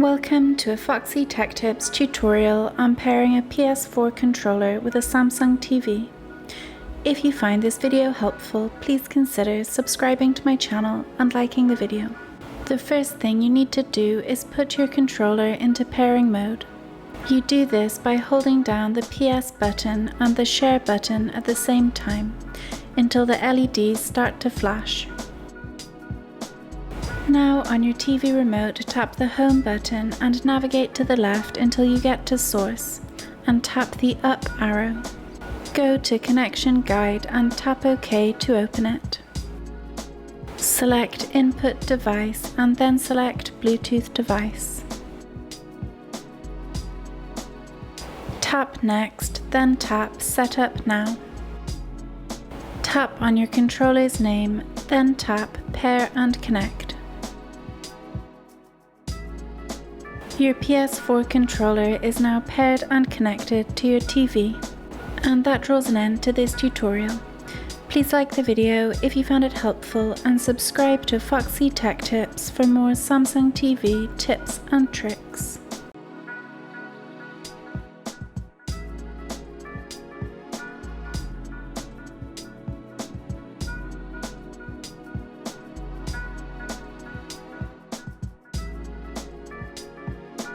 Welcome to a Foxy Tech Tips tutorial on pairing a PS4 controller with a Samsung TV. If you find this video helpful, please consider subscribing to my channel and liking the video. The first thing you need to do is put your controller into pairing mode. You do this by holding down the PS button and the share button at the same time until the LEDs start to flash. Now on your TV remote, tap the home button and navigate to the left until you get to source and tap the up arrow. Go to connection guide and tap OK to open it. Select input device and then select Bluetooth device. Tap next, then tap setup now. Tap on your controller's name, then tap pair and connect. Your PS4 controller is now paired and connected to your TV. And that draws an end to this tutorial. Please like the video if you found it helpful and subscribe to Foxy Tech Tips for more Samsung TV tips and tricks.